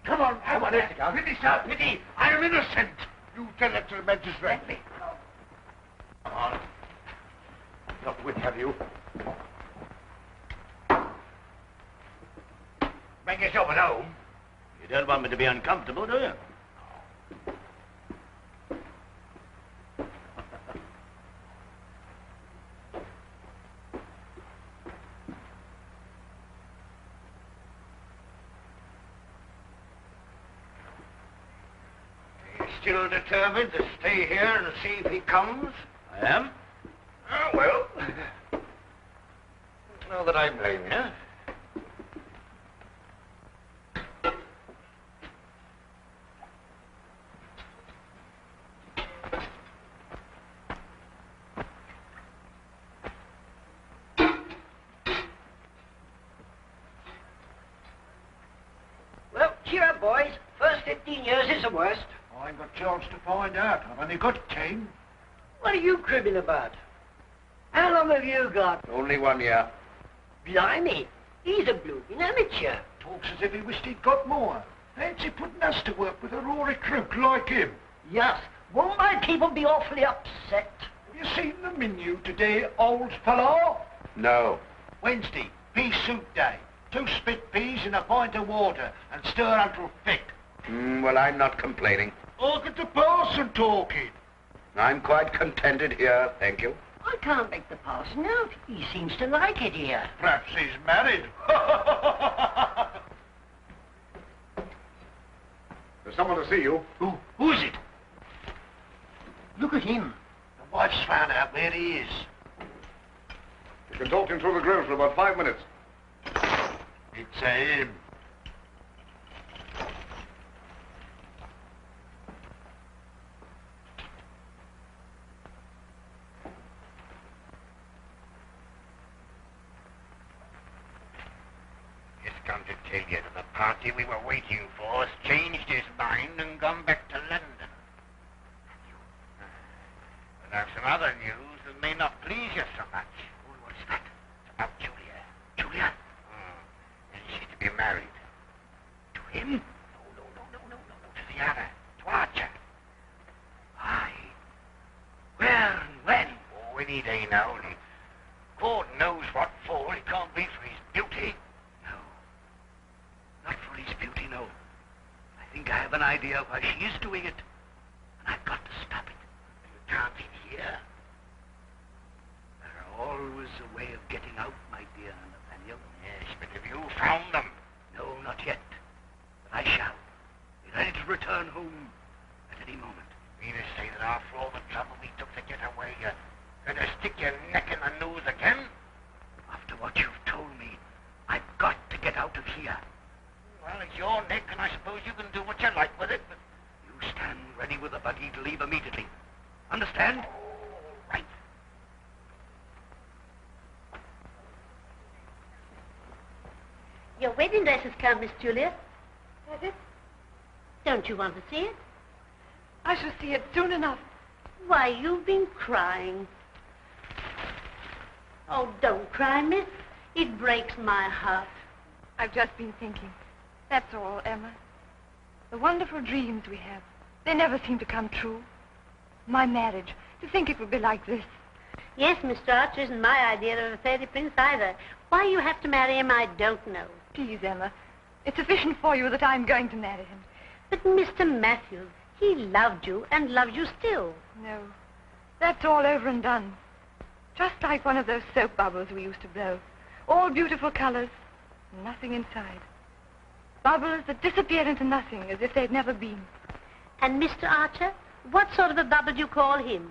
Come on, Pity, sir, pity. I am innocent. You tell that to the magistrate. Come on. Not wit, have you? Make yourself at home. You don't want me to be uncomfortable, do you? Still determined to stay here and see if he comes? I am. Oh, well. Not that I blame you. Well, cheer up, boys. First 15 years is the worst. I've got a chance to find out. I've only got 10. What are you cribbing about? How long have you got? Only 1 year. Blimey, he's a blooming amateur. Talks as if he wished he'd got more. Fancy putting us to work with a raw recruit like him. Yes, won't my people be awfully upset? Have you seen the menu today, old fellow? No. Wednesday, pea soup day. 2 spit peas in a pint of water and stir until thick. Well, I'm not complaining. Look at the parson talking. I'm quite contented here, thank you. I can't make the parson out. He seems to like it here. Perhaps he's married. There's someone to see you. Who is it? Look at him. The wife's found out where he is. You can talk him through the grill for about 5 minutes. It's him. Just come to tell you that the party we were waiting for has changed his mind and gone back to London. But I've some other news that may not please you so much. What's that? It's about Julia. Julia? And she's to be married. To him? No. To the other. To Archer. Aye. Where and when? Oh, any day now. Only God knows what for. It can't be for his beauty. No. Not for his beauty, no. I think I have an idea why she is doing it. And I've got to stop it. You can't in here. There's always a way of getting out, my dear Nathaniel. Yes, but have you found them? No, not yet. But I shall. Be ready to return home at any moment. You mean to say that after all the trouble we took to get away, you're going to stick your neck in the noose again? After what you've told me, I've got to get out of here. Well, it's your neck, and I suppose you can do what you like with it, but... You stand ready with a buggy to leave immediately. Understand? All right. Your wedding dress has come, Miss Julia. Has it? Don't you want to see it? I shall see it soon enough. Why, you've been crying. Oh, don't cry, miss. It breaks my heart. I've just been thinking. That's all, Emma. The wonderful dreams we have, they never seem to come true. My marriage, to think it would be like this. Yes, Mr. Archer isn't my idea of a fairy prince either. Why you have to marry him, I don't know. Please, Emma, it's sufficient for you that I'm going to marry him. But Mr. Matthews, he loved you and loves you still. No, that's all over and done. Just like one of those soap bubbles we used to blow. All beautiful colors, nothing inside. Bubbles that disappear into nothing as if they'd never been. And Mr. Archer, what sort of a bubble do you call him?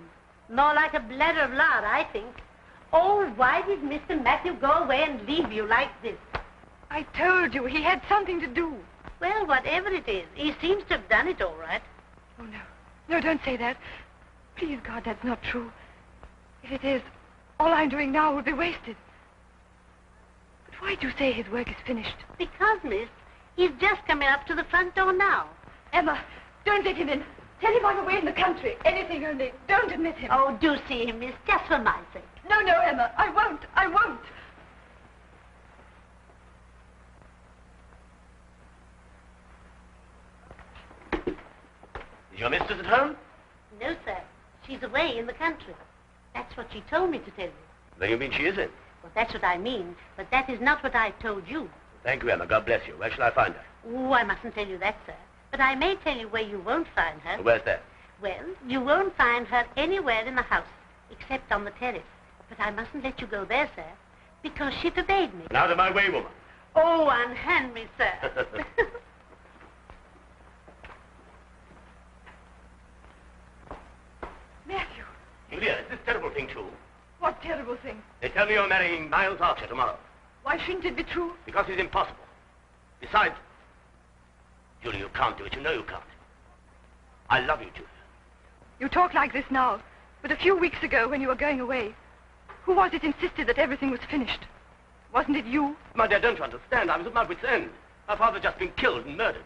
More like a bladder of lard, I think. Oh, why did Mr. Matthew go away and leave you like this? I told you he had something to do. Well, whatever it is, he seems to have done it all right. Oh, no. No, don't say that. Please, God, that's not true. If it is, all I'm doing now will be wasted. But why do you say his work is finished? Because, miss, he's just coming up to the front door now. Emma, don't let him in. Tell him I'm away in the country. Anything only. Don't admit him. Oh, do see him, miss, just for my sake. No, Emma. I won't. I won't. Is your mistress at home? No, sir. She's away in the country. That's what she told me to tell you. Then you mean she isn't? Well, that's what I mean, but that is not what I told you. Thank you, Emma. God bless you. Where shall I find her? Oh, I mustn't tell you that, sir. But I may tell you where you won't find her. Where's that? Well, you won't find her anywhere in the house, except on the terrace. But I mustn't let you go there, sir, because she forbade me. Out of my way, woman. Oh, unhand me, sir. Matthew. Julia, is this terrible thing true? What terrible thing? They tell me you're marrying Miles Archer tomorrow. Why shouldn't it be true? Because it's impossible. Besides, Julia, you can't do it. You know you can't. I love you, Julia. You talk like this now, but a few weeks ago when you were going away, who was it insisted that everything was finished? Wasn't it you? My dear, don't you understand? I was at my wit's end. My father's just been killed and murdered.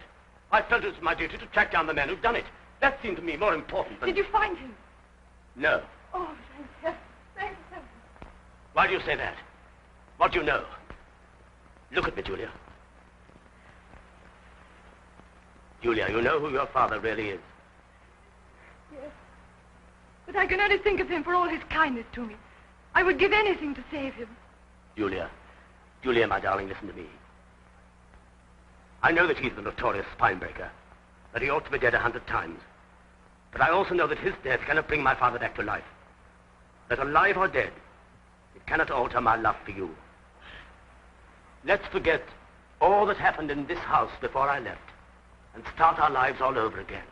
I felt it was my duty to track down the man who'd done it. That seemed to me more important than... Did you find him? No. Oh, thank heaven. Thank heaven. Why do you say that? What do you know? Look at me, Julia. Julia, you know who your father really is. Yes. But I can only think of him for all his kindness to me. I would give anything to save him. Julia, my darling, listen to me. I know that he's the notorious Spinebreaker, that he ought to be dead 100 times. But I also know that his death cannot bring my father back to life. That alive or dead, it cannot alter my love for you. Let's forget all that happened in this house before I left and start our lives all over again.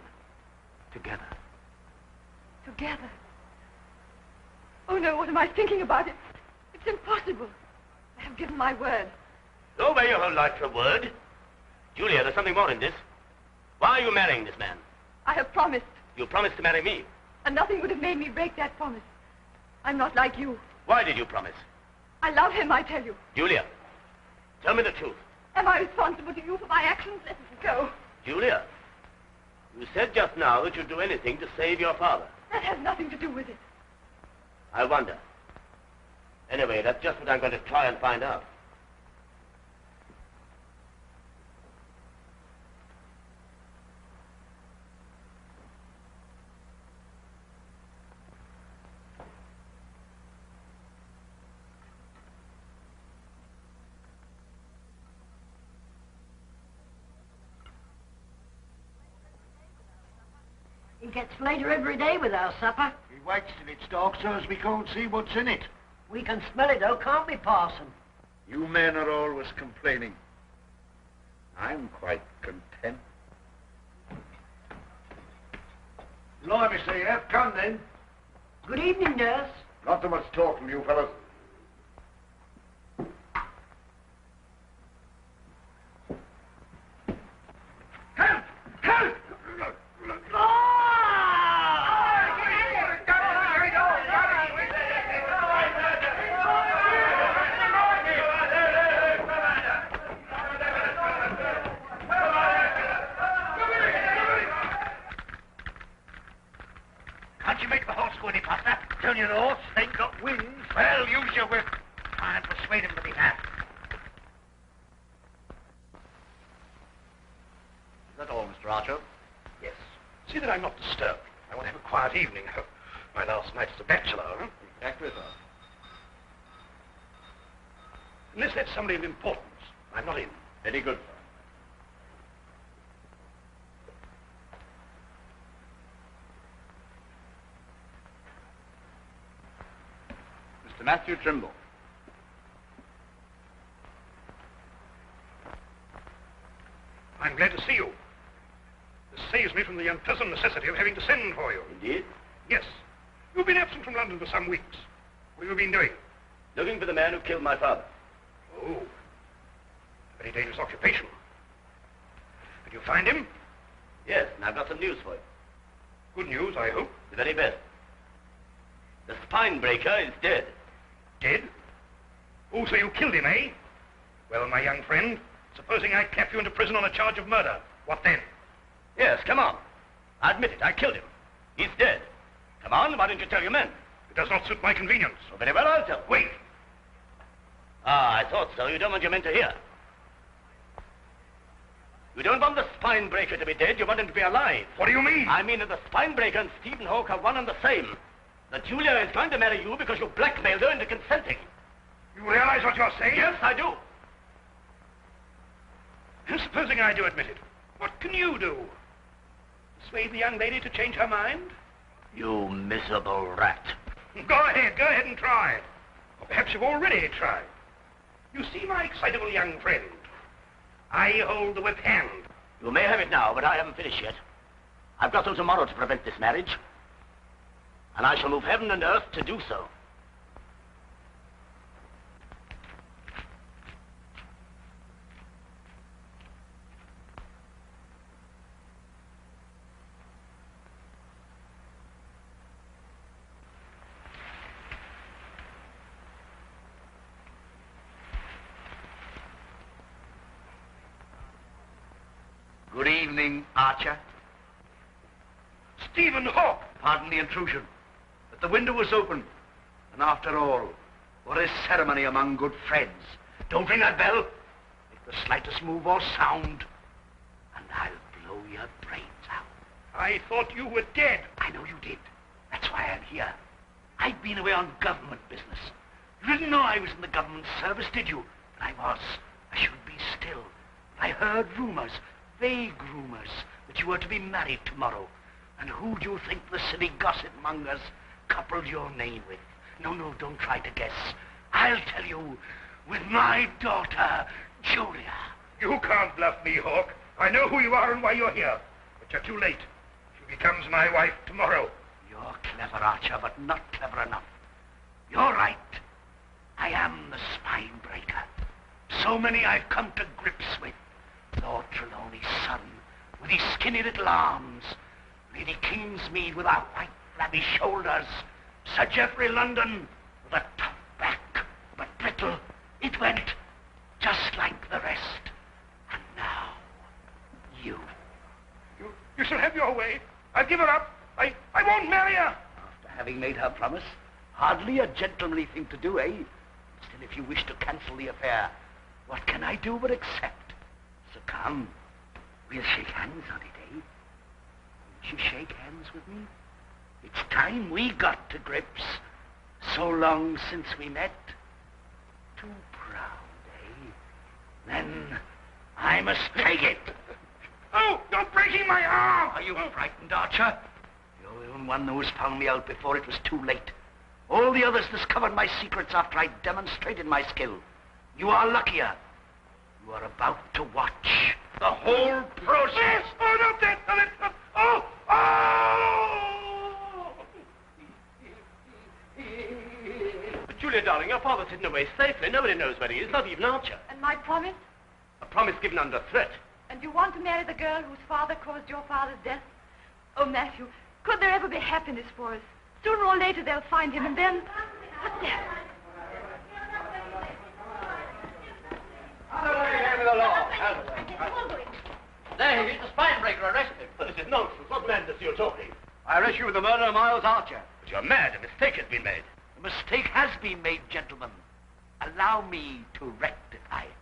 Together. Together? Oh, no, what am I thinking about? It's impossible. I have given my word. Go away your whole life for a word. Julia, there's something more in this. Why are you marrying this man? I have promised. You promised to marry me. And nothing would have made me break that promise. I'm not like you. Why did you promise? I love him, I tell you. Julia, tell me the truth. Am I responsible to you for my actions? Let me go. Julia, you said just now that you'd do anything to save your father. That has nothing to do with it. I wonder. Anyway, that's just what I'm going to try and find out. He gets later every day with our supper. He waits till it's dark so as we can't see what's in it. We can smell it, though, can't we, Parson? You men are always complaining. I'm quite content. Blimey, so you have come then. Good evening, nurse. Not so much talk from you fellas. Help! Help! Can't you make the horse go any faster? Turn your horse, ain't got wings. Well, use your whip. Try and persuade him to be fast. Is that all, Mr. Archer? Yes. See that I'm not disturbed. I want to have a quiet evening. My last night as a bachelor. Huh? Exactly, sir. Unless that's somebody of importance, I'm not in. Very good, sir. Mr. Matthew Trimble. I'm glad to see you. This saves me from the unpleasant necessity of having to send for you. Indeed? Yes. You've been absent from London for some weeks. What have you been doing? Looking for the man who killed my father. Oh. A very dangerous occupation. Did you find him? Yes, and I've got some news for you. Good news, I hope. The very best. The Spinebreaker is dead. Dead? Oh, so you killed him, eh? Well, my young friend, supposing I clap you into prison on a charge of murder, what then? Yes, come on. I admit it, I killed him. He's dead. Come on, why don't you tell your men? It does not suit my convenience. Oh, very well, I'll tell them. Wait. Ah, I thought so. You don't want your men to hear. You don't want the Spinebreaker to be dead, you want him to be alive. What do you mean? I mean that the Spinebreaker and Stephen Hawke are one and the same. That Julia is going to marry you because you blackmailed her into consenting. You realize what you're saying? Yes, I do. And supposing I do admit it, what can you do? Persuade the young lady to change her mind? You miserable rat. Go ahead and try. Or perhaps you've already tried. You see my excitable young friend. I hold the whip hand. You may have it now, but I haven't finished yet. I've got till tomorrow to prevent this marriage. And I shall move heaven and earth to do so. Good evening, Archer. Stephen Hawke! Pardon the intrusion. The The window was open. And after all, what is ceremony among good friends? Don't ring that bell. Make the slightest move or sound, and I'll blow your brains out. I thought you were dead. I know you did. That's why I'm here. I've been away on government business. You didn't know I was in the government service, did you? But I was. I should be still. I heard rumors, vague rumors, that you were to be married tomorrow. And who do you think the silly gossip mongers coupled your name with? No, don't try to guess. I'll tell you, with my daughter, Julia. You can't bluff me, Hawke. I know who you are and why you're here. But you're too late. She becomes my wife tomorrow. You're clever, Archer, but not clever enough. You're right. I am the Spinebreaker. So many I've come to grips with. Lord Trelawney's son, with his skinny little arms. Lady Kingsmead with her white, flabby shoulders. Sir Geoffrey London with a tough back, but brittle. It went just like the rest. And now, you. You shall have your way. I'll give her up. I won't marry her. After having made her promise, hardly a gentlemanly thing to do, eh? Still, if you wish to cancel the affair, what can I do but accept? So come, we'll shake hands on it, eh? Won't you shake hands with me? It's time we got to grips. So long since we met. Too proud, eh? Then I must take it. Oh, you're breaking my arm! Are you frightened, Archer? You're the only one who's found me out before it was too late. All the others discovered my secrets after I demonstrated my skill. You are luckier. You are about to watch the whole process. Oh, not that! Not that! Oh! But Julia, darling, your father's hidden away safely. Nobody knows where he is, not even Archer. And my promise? A promise given under threat. And you want to marry the girl whose father caused your father's death? Oh, Matthew, could there ever be happiness for us? Sooner or later they'll find him, and then... What's that? There, he's the Spinebreaker arrested. Well, this is nonsense. What madness are you talking? I arrest you with the murder of Miles Archer. But you're mad. A mistake has been made. A mistake has been made, gentlemen. Allow me to rectify it.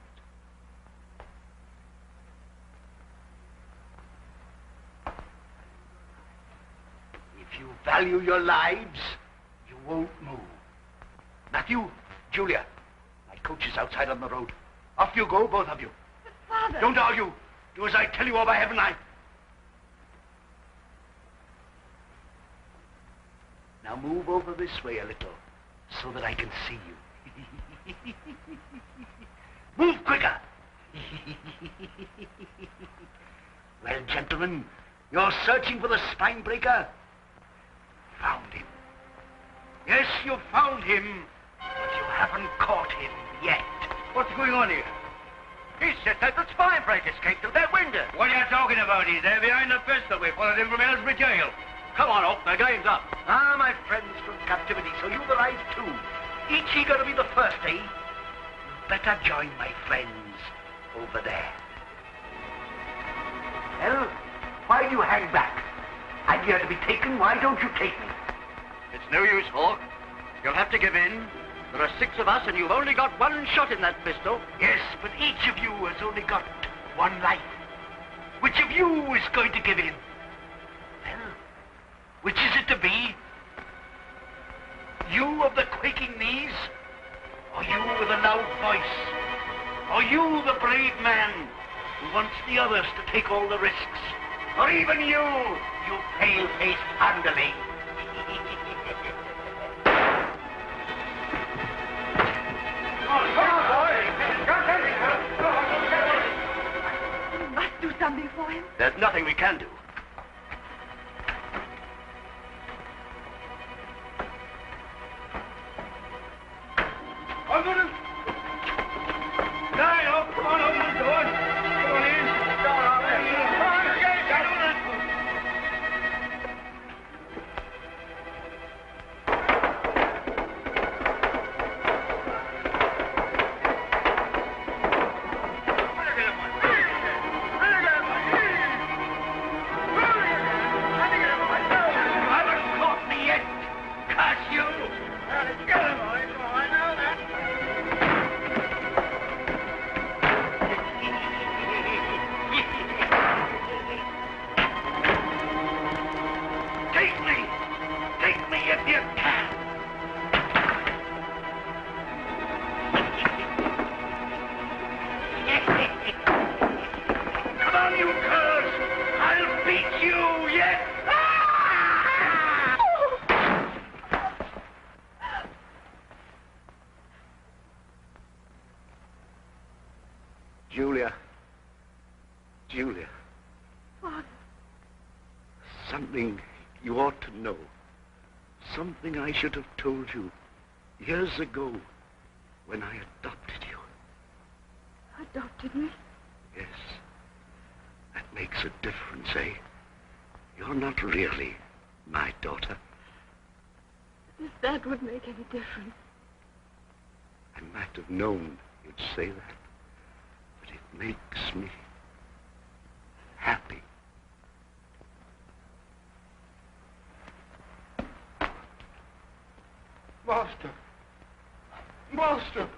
If you value your lives, you won't move. Matthew, Julia, my coach is outside on the road. Off you go, both of you. But, Father... Don't argue. Do as I tell you, or by heaven, Now move over this way a little, so that I can see you. Move quicker. Well, gentlemen, you're searching for the Spinebreaker? Found him. Yes, you found him, but you haven't caught him yet. What's going on here? He said that the Spinebreaker escaped through that window. What are you talking about? He's there behind the pistol. We followed him from Aylesbury jail. Come on, Hawke. The game's up. Ah, my friends from captivity, so you've arrived too. Each eager to be the first, eh? You'd better join my friends over there. Well, why do you hang back? I'm here to be taken. Why don't you take me? It's no use, Hawke. You'll have to give in. There are 6 of us, and you've only got 1 shot in that pistol. Yes, but each of you has only got 1 life. Which of you is going to give in? Well, which is it to be? You of the quaking knees? Or you with a loud voice? Or you, the brave man, who wants the others to take all the risks? Or even you pale-faced underling? We must do something for him. There's nothing we can do. Open it! Come on, open the door. Come on in. Come on, Julia. Father. Something you ought to know. Something I should have told you years ago when I adopted you. Adopted me? Yes. That makes a difference, eh? You're not really my daughter. If that would make any difference. I might have known you'd say that. But it makes me happy. Master! Master!